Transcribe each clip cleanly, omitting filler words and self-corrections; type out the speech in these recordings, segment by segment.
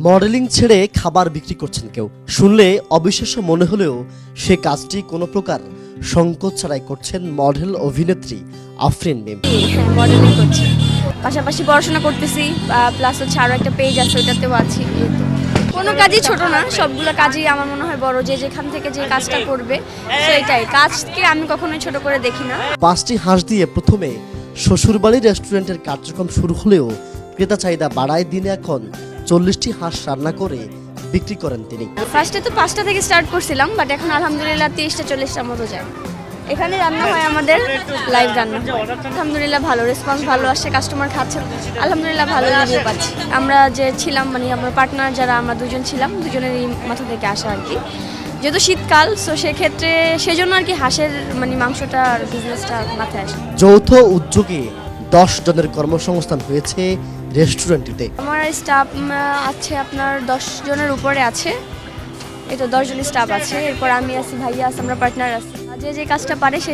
Modelling ছেড়ে খাবার বিক্রি করছেন কেউ, শুনলে অবিশ্বাস্য মনে হলেও সে কাজটি কোনো প্রকার সংকোচ ছাড়াই করছেন মডেল অভিনেত্রী আফরিন মিম। হ্যাঁ, মডেলিং করছি, পাশাপাশি পড়াশোনা করতেছি, প্লাস হচ্ছে আরও একটা পেজ আছে, ওইটাতেও আছি। এই তো, কোনো কাজই ছোট না, সবগুলো কাজই আমার মনে হয় বড়, যে যেখান থেকে যে কাজটা করবে সেইটাই। কাজকে আমি কখনোই ছোট করে দেখি না। 5টি হাঁস দিয়ে প্রথমে শ্বশুরবাড়ি রেস্টুরেন্টের কার্যক্রম শুরু হলেও ক্রেতা চাহিদা বাড়ায় দিনে এখন 40টি হাঁস রান্না করে বিক্রি করেন তিনি। ফার্স্টে তো 5টা থেকে স্টার্ট করছিলাম, বাট এখন আলহামদুলিল্লাহ 30টা 40টার মতো যায়। এখানে রান্না হয় আমাদের, লাইভ রান্না। আলহামদুলিল্লাহ ভালো রেসপন্স, ভালো আসছে, কাস্টমার খাচ্ছে, আলহামদুলিল্লাহ ভালো রিভিউ পাচ্ছি। আমরা যে ছিলাম, মানে আমার পার্টনার যারা আমরা দুজন ছিলাম, দুজনেরই মাথা থেকে আসা আর কি। যেহেতু শীতকাল, সো সেক্ষেত্রে সেজন্য আর কি হাঁসের মানে মাংসটা বিজনেসটা মাথায় আসে। যৌথ উদ্যোগে 10 জনের কর্মসংস্থান হয়েছে রেস্টুরেন্টটিতে। আমার স্টাফ আছে আপনার 10 জনের উপরে আছে। এই তো 10 জন স্টাফ আছে, এরপর আমি আছি, ভাইয়া আছে, আমরা পার্টনার আছি। যে যে কাজটা পারে সে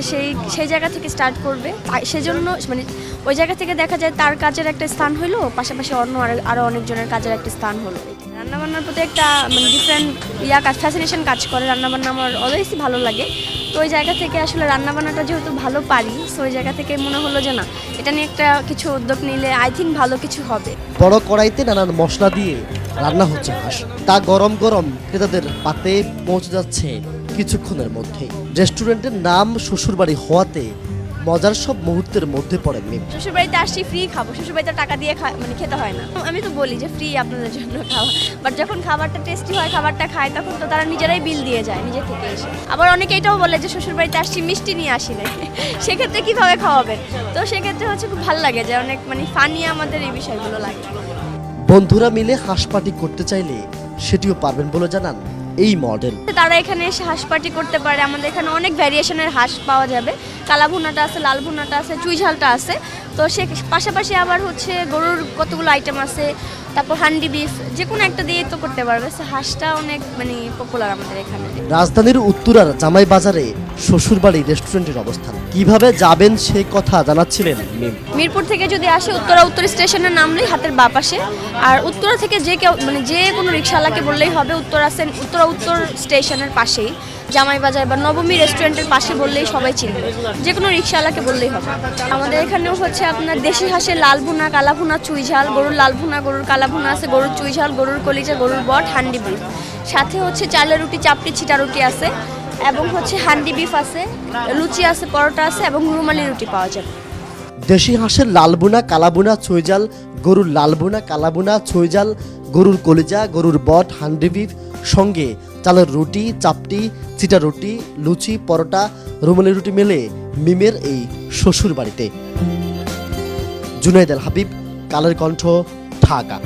সেই জায়গা থেকে স্টার্ট করবে, সেজন্য মানে ওই জায়গা থেকে দেখা যায় তার কাজের একটা স্থান হলো, পাশাপাশি অন্য আরও অনেকজনের কাজের একটা স্থান হলো। রান্নাবান্নার প্রতি একটা মানে ডিফারেন্ট কাজ, ফ্যাসিনেশন কাজ করে। রান্নাবান্না আমার অলওয়েজই ভালো লাগে, তো ওই জায়গা থেকে আসলে রান্নাবান্নাটা যেহেতু ভালো পারি, সো ওই জায়গা থেকে মনে হলো যে না, এটা নিয়ে একটা কিছু উদ্যোগ নিলে আই থিঙ্ক ভালো কিছু হবে। বড় কড়াইতে নানান মশলা দিয়ে রান্না হচ্ছে হাঁস, তা গরম গরম ক্রেতাদের পাতে পৌঁছে যাচ্ছে কিছুক্ষণের মধ্যে। রেস্টুরেন্টের নাম শ্বশুরবাড়ি হওয়াতে মজার সব মুহূর্তের মধ্যে পড়েন মিম। শ্বশুরবাড়িতে আসছি, ফ্রি খাবো, শ্বশুরবাড়িতে টাকা দিয়ে মানে খেতে হয় না। আমি তো বলি যে ফ্রি আপনাদের জন্য খাওয়া, বাট যখন খাবারটা টেস্টি হয়, খাবারটা খায়, তখন তো তারা নিজেরাই বিল দিয়ে যায় নিজে থেকে এসে। আবার অনেকে এটাও বলে যে শ্বশুরবাড়িতে আসছি, মিষ্টি নিয়ে আসি না, সেক্ষেত্রে কীভাবে খাওয়াবেন? তো সেক্ষেত্রে হচ্ছে খুব ভালো লাগে যে অনেক মানে ফানি আমাদের এই বিষয়গুলো লাগে। বন্ধুরা মিলে হাঁস পার্টি করতে চাইলে সেটিও পারবেন বলে জানান এই মডেল। তারা এখানে এসে হাঁস পার্টি করতে পারে। আমাদের এখানে অনেক ভ্যারিয়েশনের হাঁস পাওয়া যাবে, কালা ভুনাটা আছে, লাল ভুনাটা আছে, চুই ঝালটা আছে। তো সে পাশাপাশি আবার হচ্ছে গরুর কতগুলো আইটেম আছে, তারপর হান্ডি বিফ, যে কোনো একটা দিয়ে তো করতে পারবে। হাঁসটা অনেক মানে পপুলার আমাদের এখানে। রাজধানীর উত্তরার জামাই বাজারে শ্বশুরবাড়ি রেস্টুরেন্টের অবস্থান, কিভাবে যাবেন সে কথা জানাচ্ছিলেন মিম। মিরপুর থেকে যদি আসে, উত্তর স্টেশনের নামলেই হাতের বাঁ পাশে। আর উত্তরা থেকে যে কেউ মানে যে কোনো রিক্সাওয়ালাকে বললেই হবে, উত্তর স্টেশনের পাশেই জামাই বাজার বা নবমী রেস্টুরেন্টের পাশে বললেই সবাই চিনবে, যে কোনো রিক্সাওয়ালাকে বললেই হবে। আমাদের এখানেও হচ্ছে আপনার দেশি হাঁসের লাল ভুনা, কালা ভুনা, চুই ঝাল, গরুর লাল ভুনা, গরুর কালা ভুনা আছে, গরুর চুই ঝাল, গরুর কলিজা, গরুর বট, হান্ডি বিফ, সাথে হচ্ছে চালের রুটি, চাপটি, ছিটা রুটি আছে, এবং হচ্ছে হান্ডি বিফ আছে, লুচি আছে, পরোটা আছে, এবং রুমালি রুটি পাওয়া যাবে। দেশি হাঁসের লালবুনা, কালাবুনা, ছইজাল, গরুর লালবুনা, কালাবুনা, ছইজাল, গরুর কলিজা, গরুর বট, হান্ডি বিফ, সঙ্গে চালের রুটি, চাপটি, চিটা রুটি, লুচি, পরোটা, রুমালি রুটি মেলে মিমের এই শ্বশুর বাড়িতে। জুনাইদ আল হাবিব, কালের কণ্ঠ, ঢাকা।